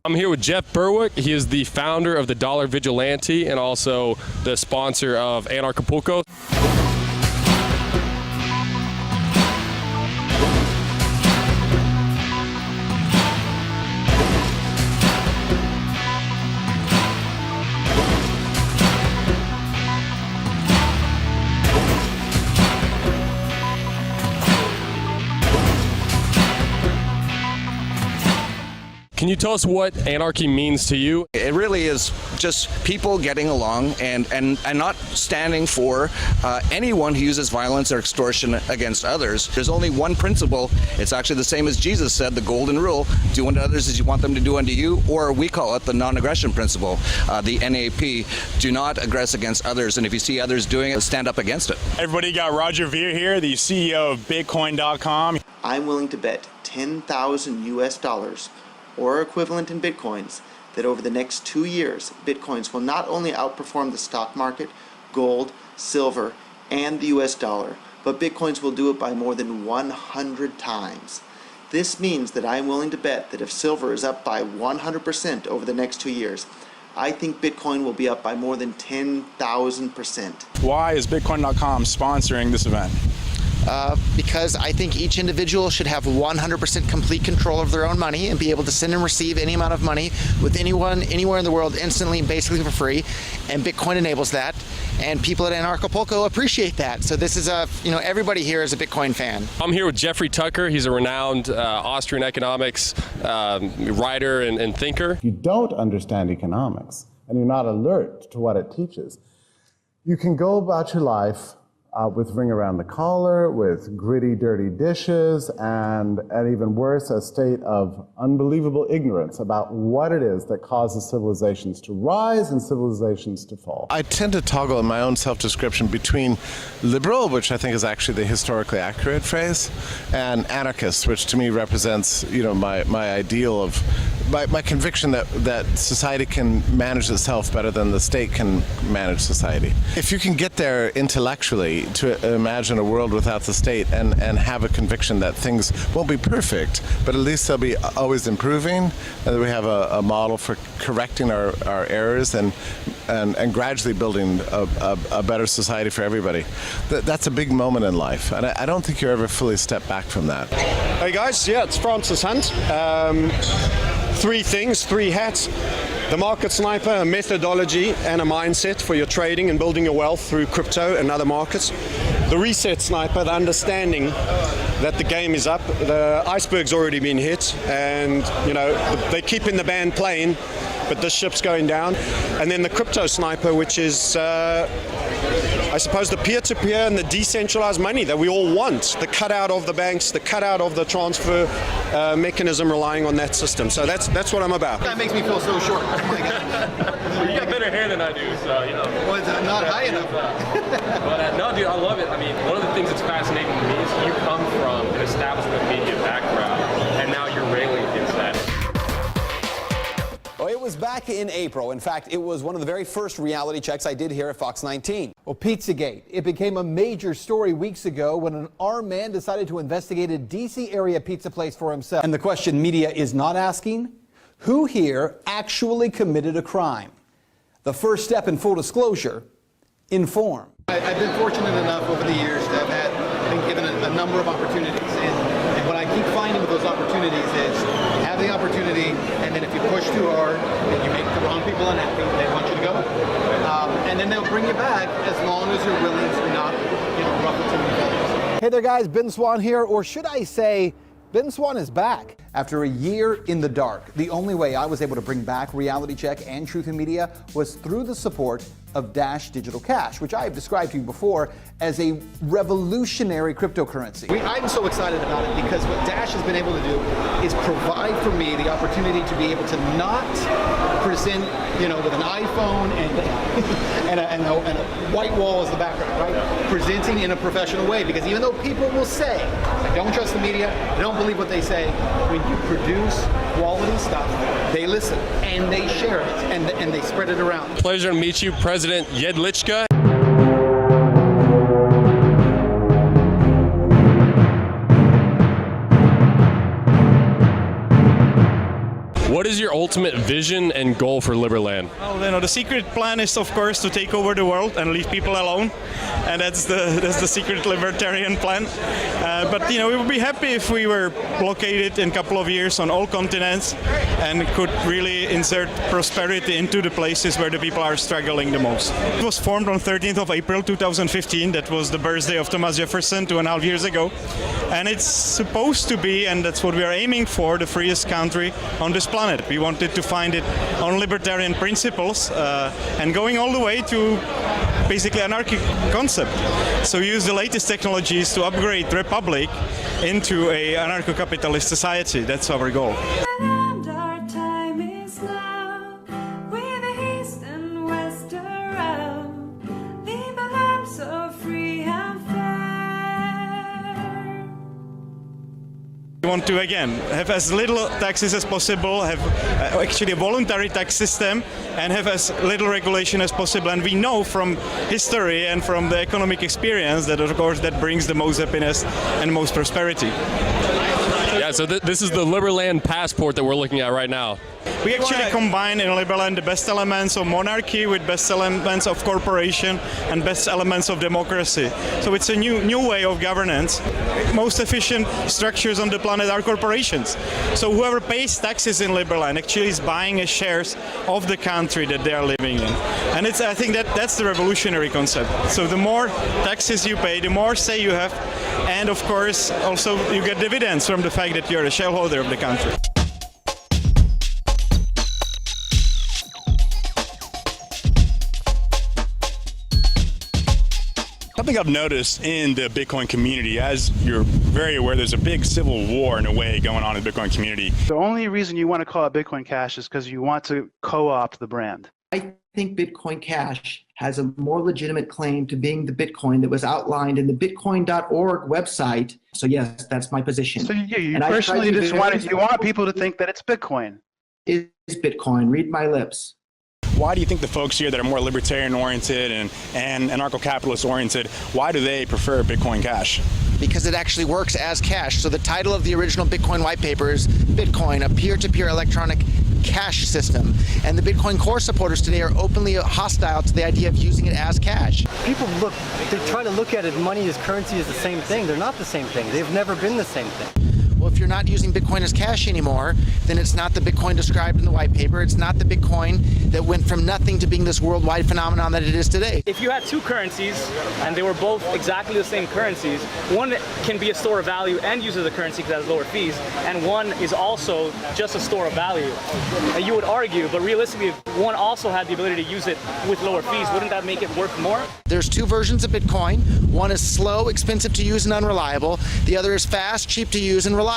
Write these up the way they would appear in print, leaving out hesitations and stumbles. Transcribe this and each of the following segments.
I'm here with Jeff Berwick. He is the founder of the Dollar Vigilante and also the sponsor of Anarchapulco. Can you tell us what anarchy means to you? It really is just people getting along and not standing for anyone who uses violence or extortion against others. There's only one principle. It's actually the same as Jesus said, the golden rule: do unto others as you want them to do unto you, or we call it the non-aggression principle, the NAP. Do not aggress against others, and if you see others doing it, stand up against it. Everybody, got Roger Ver here, the CEO of Bitcoin.com. I'm willing to bet 10,000 US dollars or equivalent in Bitcoins that over the next 2 years, Bitcoins will not only outperform the stock market, gold, silver, and the US dollar, but Bitcoins will do it by more than 100 times. This means that I'm willing to bet that if silver is up by 100% over the next 2 years, I think Bitcoin will be up by more than 10,000%. Why is Bitcoin.com sponsoring this event? Because I think each individual should have 100% complete control of their own money and be able to send and receive any amount of money with anyone, anywhere in the world instantly and basically for free. And Bitcoin enables that. And people at Anarchapulco appreciate that. So this is everybody here is a Bitcoin fan. I'm here with Jeffrey Tucker. He's a renowned Austrian economics writer and thinker. If you don't understand economics and you're not alert to what it teaches, you can go about your life with ring around the collar, with gritty, dirty dishes, and even worse, a state of unbelievable ignorance about what it is that causes civilizations to rise and civilizations to fall. I tend to toggle in my own self-description between liberal, which I think is actually the historically accurate phrase, and anarchist, which to me represents, my ideal of my conviction that society can manage itself better than the state can manage society. If you can get there intellectually to imagine a world without the state and have a conviction that things won't be perfect, but at least they'll be always improving, and that we have a model for correcting our errors and gradually building a better society for everybody. That's a big moment in life, and I don't think you ever fully step back from that. Hey guys, it's Francis Hunt. Three things, three hats: the market sniper, a methodology and a mindset for your trading and building your wealth through crypto and other markets; the reset sniper, the understanding that the game is up, the iceberg's already been hit, and they keep in the band playing, but this ship's going down; and then the crypto sniper, which is I suppose the peer-to-peer and the decentralized money that we all want, the cutout of the banks, the cutout of the transfer mechanism relying on that system. So that's what I'm about. That makes me feel so short. Oh my God. You got better hair than I do, so Well, it's not high enough. But no, dude, I love it. I mean, one of the things that's fascinating to me is you come from an establishment media background, and now you're railing against that. Well, it was back in April. In fact, it was one of the very first reality checks I did here at Fox 19. Well, Pizzagate. It became a major story weeks ago when an armed man decided to investigate a D.C. area pizza place for himself. And the question media is not asking, who here actually committed a crime? The first step in full disclosure: inform. I've been fortunate enough over the years to have been given a number of opportunities. And what I keep finding with those opportunities is you have the opportunity, and then if you push too hard and you make the wrong people unhappy, they want you to go. And then they'll bring you back as long as you're willing to not ruffle too many feathers. Hey there, guys. Ben Swan here, or should I say, Ben Swan is back. After a year in the dark, the only way I was able to bring back Reality Check and Truth in Media was through the support of Dash Digital Cash, which I have described to you before as a revolutionary cryptocurrency. I'm so excited about it because what Dash has been able to do is provide for me the opportunity to be able to not present, with an iPhone and a white wall as the background, right? Presenting in a professional way, because even though people will say, I don't trust the media, I don't believe what they say, when you produce quality stuff, they listen and they share it and they spread it around. Pleasure to meet you, President Jedlička. What is your ultimate vision and goal for Liberland? Well, the secret plan is, of course, to take over the world and leave people alone, and that's the secret libertarian plan. But we would be happy if we were located in a couple of years on all continents and could really insert prosperity into the places where the people are struggling the most. It was formed on 13th of April 2015. That was the birthday of Thomas Jefferson 2.5 years ago, and it's supposed to be, and that's what we are aiming for, the freest country on this planet. We wanted to find it on libertarian principles and going all the way to basically anarchic concept. So use the latest technologies to upgrade the Republic into a anarcho-capitalist society. That's our goal. We want to, again, have as little taxes as possible, have actually a voluntary tax system, and have as little regulation as possible. And we know from history and from the economic experience that, of course, that brings the most happiness and most prosperity. Yeah, so this is the Liberland passport that we're looking at right now. We actually combine in Liberland the best elements of monarchy with best elements of corporation and best elements of democracy. So it's a new way of governance. Most efficient structures on the planet are corporations. So whoever pays taxes in Liberland actually is buying shares of the country that they are living in. And I think that's the revolutionary concept. So the more taxes you pay, the more say you have, and of course also you get dividends from the fact that you're a shareholder of the country. Something I've noticed in the Bitcoin community, as you're very aware, there's a big civil war in a way going on in the Bitcoin community. The only reason you want to call it Bitcoin Cash is because you want to co-opt the brand. I think Bitcoin Cash has a more legitimate claim to being the Bitcoin that was outlined in the bitcoin.org website. So yes, that's my position. So you personally just want people to think that it's Bitcoin. Is Bitcoin. Read my lips. Why do you think the folks here that are more libertarian-oriented and anarcho-capitalist-oriented, why do they prefer Bitcoin Cash? Because it actually works as cash. So the title of the original Bitcoin white paper is Bitcoin, a peer-to-peer electronic cash system. And the Bitcoin core supporters today are openly hostile to the idea of using it as cash. People they try to look at it, money as currency is the same thing. They're not the same thing. They've never been the same thing. Well, if you're not using Bitcoin as cash anymore, then it's not the Bitcoin described in the white paper. It's not the Bitcoin that went from nothing to being this worldwide phenomenon that it is today. If you had two currencies and they were both exactly the same currencies, one can be a store of value and uses the currency because it has lower fees, and one is also just a store of value. And you would argue, but realistically, if one also had the ability to use it with lower fees, wouldn't that make it worth more? There's two versions of Bitcoin. One is slow, expensive to use, and unreliable. The other is fast, cheap to use, and reliable.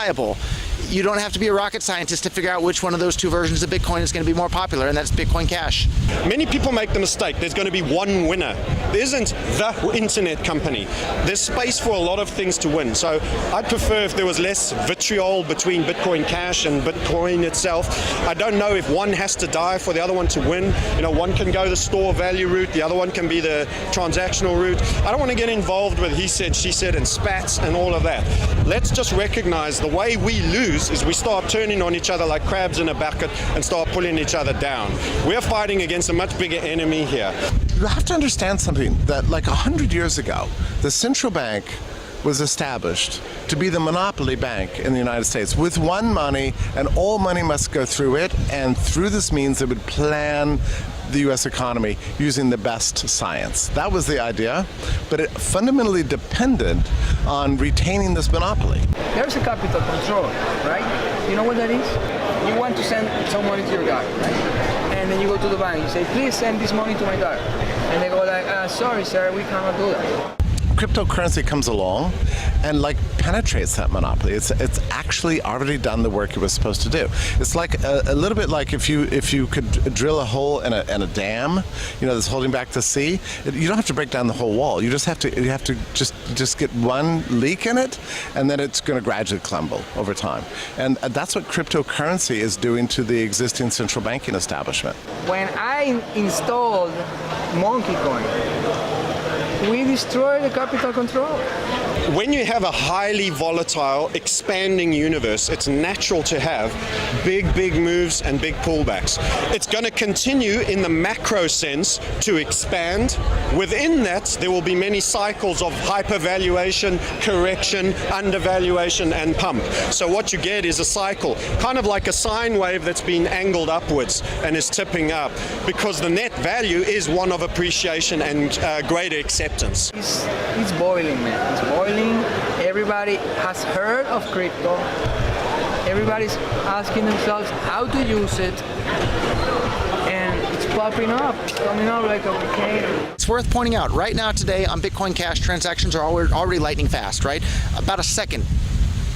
You don't have to be a rocket scientist to figure out which one of those two versions of Bitcoin is going to be more popular, and that's Bitcoin Cash. Many people make the mistake there's going to be one winner. There isn't the internet company. There's space for a lot of things to win. So I'd prefer if there was less vitriol between Bitcoin Cash and Bitcoin itself. I don't know if one has to die for the other one to win. One can go the store value route, the other one can be the transactional route. I don't want to get involved with he said, she said, and spats and all of that. Let's just recognize the way we lose is we start turning on each other like crabs in a bucket and start pulling each other down. We're fighting against a much bigger enemy here. You have to understand something, that like 100 years ago, the central bank was established to be the monopoly bank in the United States with one money, and all money must go through it, and through this means it would plan the U.S. economy using the best science. That was the idea, but it fundamentally depended on retaining this monopoly. There's a capital control, right? You know what that is? You want to send some money to your guy, right? And then you go to the bank, you say, please send this money to my guy. And they go like, sorry sir, we cannot do that. Cryptocurrency comes along and penetrates that monopoly. It's actually already done the work it was supposed to do. It's like a little bit like if you could drill a hole in a dam, that's holding back the sea. You don't have to break down the whole wall. You have to just get one leak in it, and then it's going to gradually crumble over time. And that's what cryptocurrency is doing to the existing central banking establishment. When I installed MonkeyCoin, we destroyed the capital control. when you have a highly volatile, expanding universe, it's natural to have big moves and big pullbacks. It's going to continue in the macro sense to expand. Within that, there will be many cycles of hypervaluation, correction, undervaluation, and pump. So what you get is a cycle, kind of like a sine wave that's been angled upwards and is tipping up, because the net value is one of appreciation and greater acceptance. It's boiling, man. It's boiling. Everybody has heard of crypto. Everybody's asking themselves how to use it. And it's popping up. It's coming up like a volcano. It's worth pointing out, right now today on Bitcoin Cash, transactions are already lightning fast, right? About a second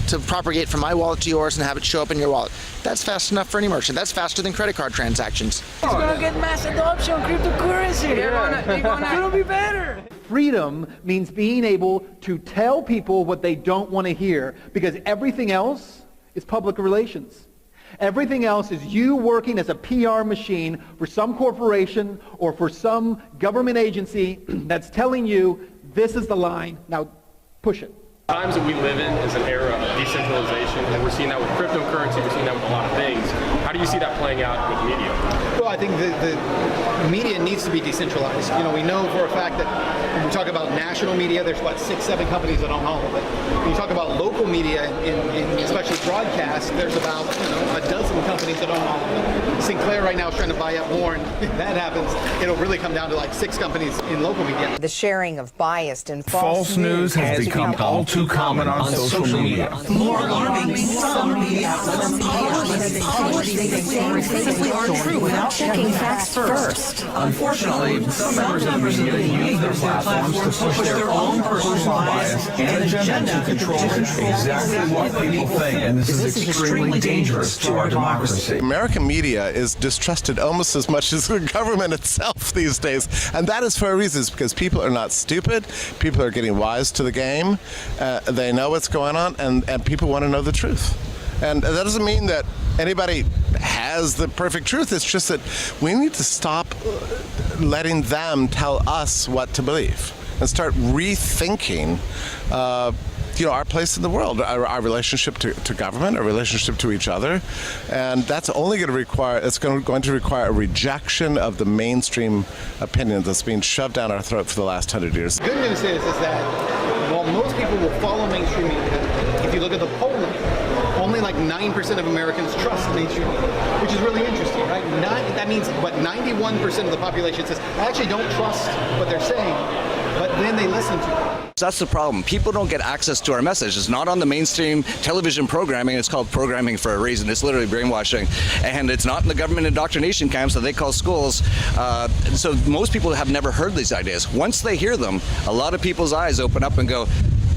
to propagate from my wallet to yours and have it show up in your wallet. That's fast enough for any merchant. That's faster than credit card transactions. It's gonna get mass adoption of cryptocurrency. They're gonna be better. Freedom means being able to tell people what they don't want to hear, because everything else is public relations. Everything else is you working as a PR machine for some corporation or for some government agency that's telling you this is the line, now push it. The times that we live in is an era of decentralization, and we're seeing that with cryptocurrency, we're seeing that with a lot of things. How do you see that playing out with media? Well, I think the media needs to be decentralized. You know, we know for a fact that when we talk about national media, there's what, 6-7 companies that own all of it. When you talk about local media, in especially broadcast, there's about a dozen companies that own all of it. Sinclair right now is trying to buy up more, and if that happens, it'll really come down to like 6 companies in local media. The sharing of biased and false news has become all too common on social media. More alarming, some media outlets publish things safely are true without checking facts first. Unfortunately, some members of the media use their platforms to push their own personal bias and agenda to control exactly what people think, and this is extremely dangerous to our democracy. American media is distrusted almost as much as the government itself these days, and that is for a reason. It's because people are not stupid, people are getting wise to the game, they know what's going on, and people want to know the truth. And that doesn't mean that anybody has the perfect truth. It's just that we need to stop letting them tell us what to believe and start rethinking our place in the world, our relationship to government, our relationship to each other. And that's only going to require, going to require a rejection of the mainstream opinion that's being shoved down our throat for the last 100 years. The good news is that while most people will follow mainstream media, if you look at the polling, only like 9% of Americans trust mainstream media, which is really interesting, right? That means, 91% of the population says, I actually don't trust what they're saying, but then they listen to it. That's the problem. People don't get access to our message. It's not on the mainstream television programming. It's called programming for a reason. It's literally brainwashing. And it's not in the government indoctrination camps that they call schools. So most people have never heard these ideas. Once they hear them, a lot of people's eyes open up and go,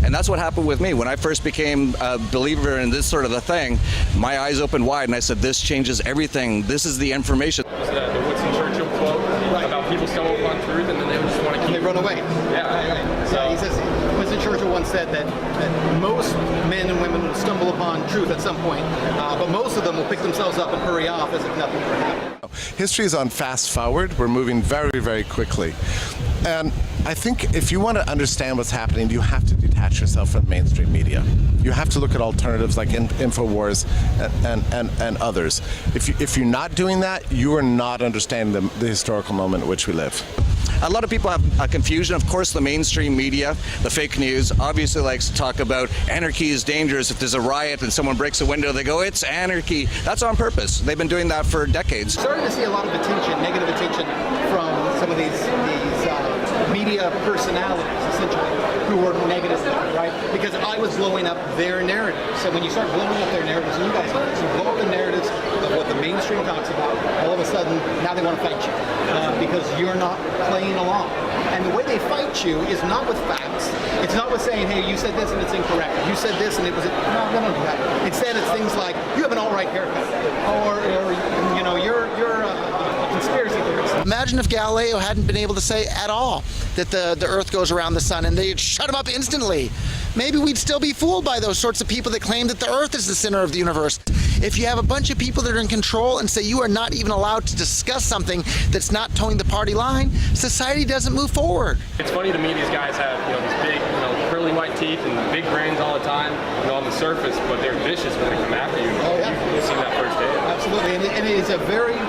and that's what happened with me. When I first became a believer in this sort of a thing, my eyes opened wide and I said, this changes everything. This is the information. The Winston Churchill quote about people stumble upon truth and then they just want to keep... They run away. Yeah. So he says, Winston Churchill once said that most men and women will stumble upon truth at some point, but most of them will pick themselves up and hurry off as if nothing ever happened. History is on fast forward. We're moving very, very quickly. And I think if you want to understand what's happening, you have to detach yourself from mainstream media. You have to look at alternatives like Infowars and others. If you're not doing that, you are not understanding the historical moment in which we live. A lot of people have a confusion. Of course, the mainstream media, the fake news, obviously likes to talk about anarchy is dangerous. If there's a riot and someone breaks a window, they go, it's anarchy. That's on purpose. They've been doing that for decades. Starting to see a lot of attention, negative attention, from some of these media personalities, essentially, who were negative, right? Because I was blowing up their narrative. So when you start blowing up their narratives, and you guys know this, you blow up the narratives of what the mainstream talks about, all of a sudden, now they want to fight you because you're not playing along. And the way they fight you is not with facts. It's not with saying, hey, you said this and it's incorrect. You said this and it was... No, they don't do that. Instead, it's things like, you have an all-right haircut. Or you're a conspiracy theorist. Imagine if Galileo hadn't been able to say at all that the Earth goes around the sun, and they'd shut him up instantly. Maybe we'd still be fooled by those sorts of people that claim that the Earth is the center of the universe. If you have a bunch of people that are in control and say you are not even allowed to discuss something that's not towing the party line, society doesn't move forward. It's funny to me these guys have these big pearly white teeth and big brains all the time, on the surface, but they're vicious when they come after you. Oh, yeah. You've seen that firsthand. Absolutely, and it is a very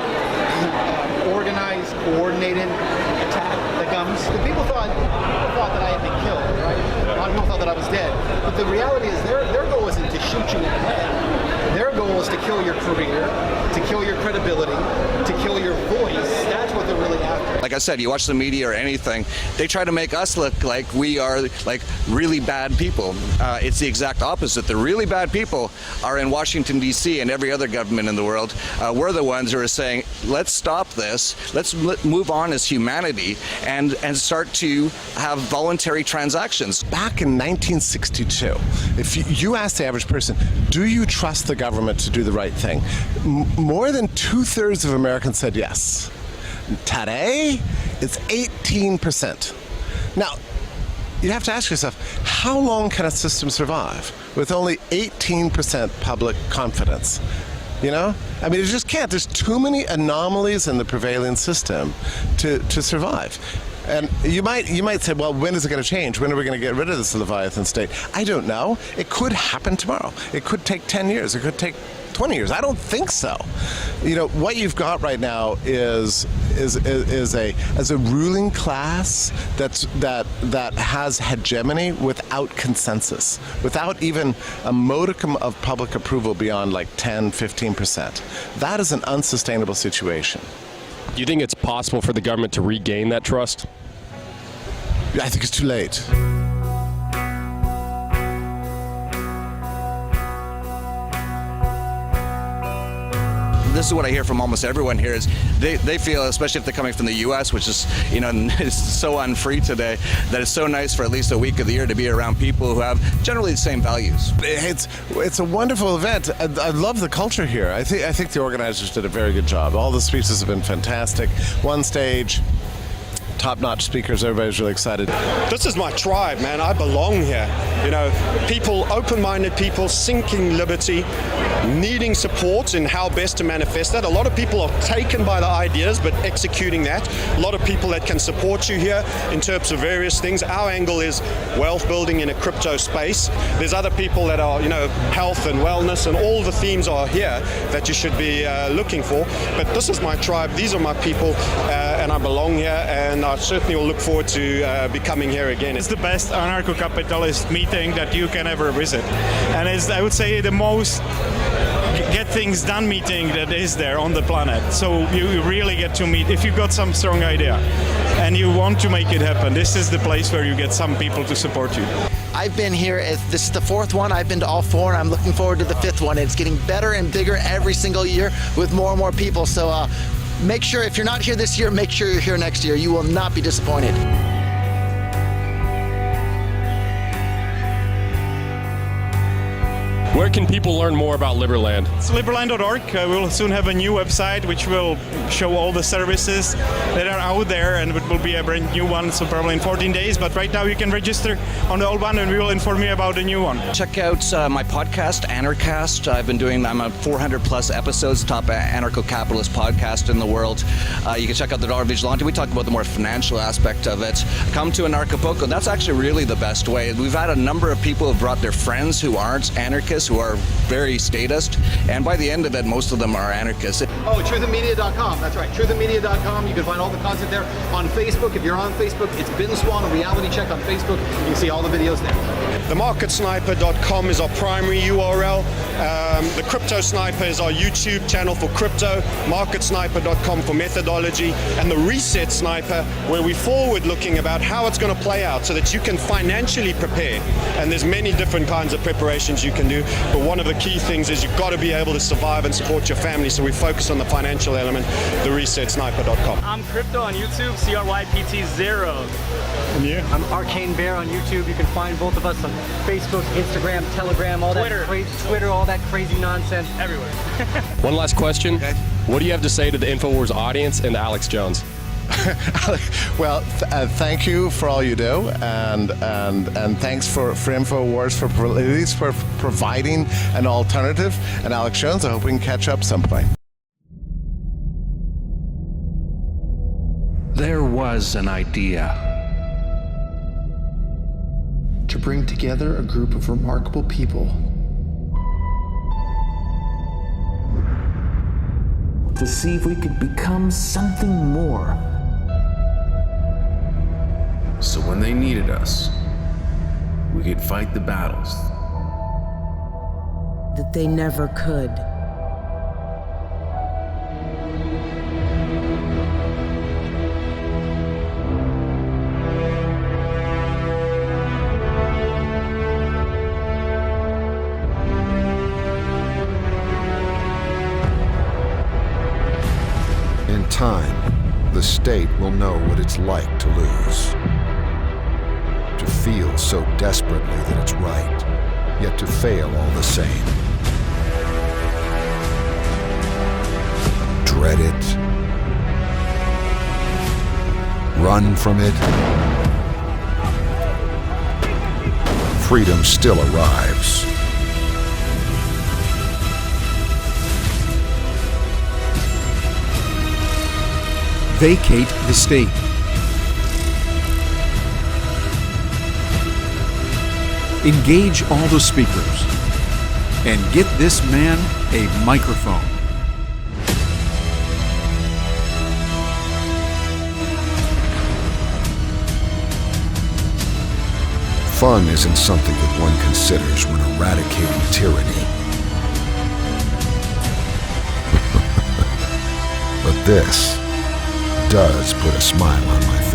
organized, coordinated attack that comes. The people thought that I had been killed, right? A lot of people thought that I was dead. But the reality is their goal isn't to shoot you in the head. Their goal is to kill your career, to kill your credibility, to kill your voice. That's what they're really after. Like I said, you watch the media or anything, they try to make us look like we are like really bad people. It's the exact opposite. The really bad people are in Washington, D.C. and every other government in the world. We're the ones who are saying, let's stop this, let's move on as humanity and start to have voluntary transactions. Back in 1962, if you ask the average person, do you trust the government to do the right thing? More than 2/3 of Americans said yes. Today, it's 18%. Now, you have to ask yourself, how long can a system survive with only 18% public confidence? You know? I mean, it just can't. There's too many anomalies in the prevailing system to survive. And you might say, well, when is it going to change? When are we going to get rid of this Leviathan state? I don't know. It could happen tomorrow. It could take 10 years. It could take 20 years. I don't think so. You know, what you've got right now is a ruling class that has hegemony without consensus, without even a modicum of public approval beyond like 10-15%. That is an unsustainable situation. Do you think it's possible for the government to regain that trust? I think it's too late. This is what I hear from almost everyone here is they feel, especially if they're coming from the U.S., which is, you know, it's so unfree today, that it's so nice for at least a week of the year to be around people who have generally the same values. It's a wonderful event. I love the culture here. I think the organizers did a very good job. All the speeches have been fantastic. One stage, top-notch speakers. Everybody's really excited. This is my tribe, man. I belong here. You know, people, open-minded people, seeking liberty, needing support in how best to manifest that. A lot of people are taken by the ideas, but executing that. A lot of people that can support you here in terms of various things. Our angle is wealth building in a crypto space. There's other people that are, you know, health and wellness, and all the themes are here that you should be looking for. But this is my tribe. These are my people, and I belong here, and I certainly will look forward to becoming here again. It's the best anarcho-capitalist meeting that you can ever visit. And it's, I would say, the most get things done meeting that is there on the planet. So you really get to meet, if you've got some strong idea and you want to make it happen, this is the place where you get some people to support you. I've been here, this is the 4th one. I've been to all 4, and I'm looking forward to the 5th one. It's getting better and bigger every single year with more and more people. So make sure, if you're not here this year, make sure you're here next year. You will not be disappointed. Where can people learn more about Liberland? It's liberland.org. We'll soon have a new website which will show all the services that are out there, and it will be a brand new one, so probably in 14 days. But right now you can register on the old one, and we will inform you about the new one. Check out my podcast, Anarchast. I'm on 400 plus episodes, top anarcho-capitalist podcast in the world. You can check out the Dollar Vigilante. We talk about the more financial aspect of it. Come to Anarchapulco. That's actually really the best way. We've had a number of people who have brought their friends who aren't anarchists, who are very statist, and by the end of it, most of them are anarchists. Oh, truthandmedia.com. That's right, truthandmedia.com. You can find all the content there. On Facebook, if you're on Facebook, it's Ben Swan, a reality check on Facebook. You can see all the videos there. TheMarketSniper.com is our primary URL. The Crypto Sniper is our YouTube channel for crypto. MarketSniper.com for methodology. And the Reset Sniper, where we're forward-looking about how it's going to play out so that you can financially prepare. And there's many different kinds of preparations you can do. But one of the key things is you've got to be able to survive and support your family. So we focus on the financial element, theresetsniper.com. I'm Crypto on YouTube, CRYPT0. And you? I'm Arcane Bear on YouTube. You can find both of us on Facebook, Instagram, Telegram, all that crazy, Twitter, all that crazy nonsense, everywhere. One last question. Okay. What do you have to say to the Infowars audience and to Alex Jones? Well, thank you for all you do, and thanks for Infowars for at least for providing an alternative. And Alex Jones, I hope we can catch up some point. There was an idea. to bring together a group of remarkable people. To see if we could become something more. So when they needed us, we could fight the battles that they never could. In time, the state will know what it's like to lose. To feel so desperately that it's right, yet to fail all the same. Dread it. Run from it. Freedom still arrives. Vacate the state. Engage all the speakers and get this man a microphone. Fun isn't something that one considers when eradicating tyranny. But this does put a smile on my face.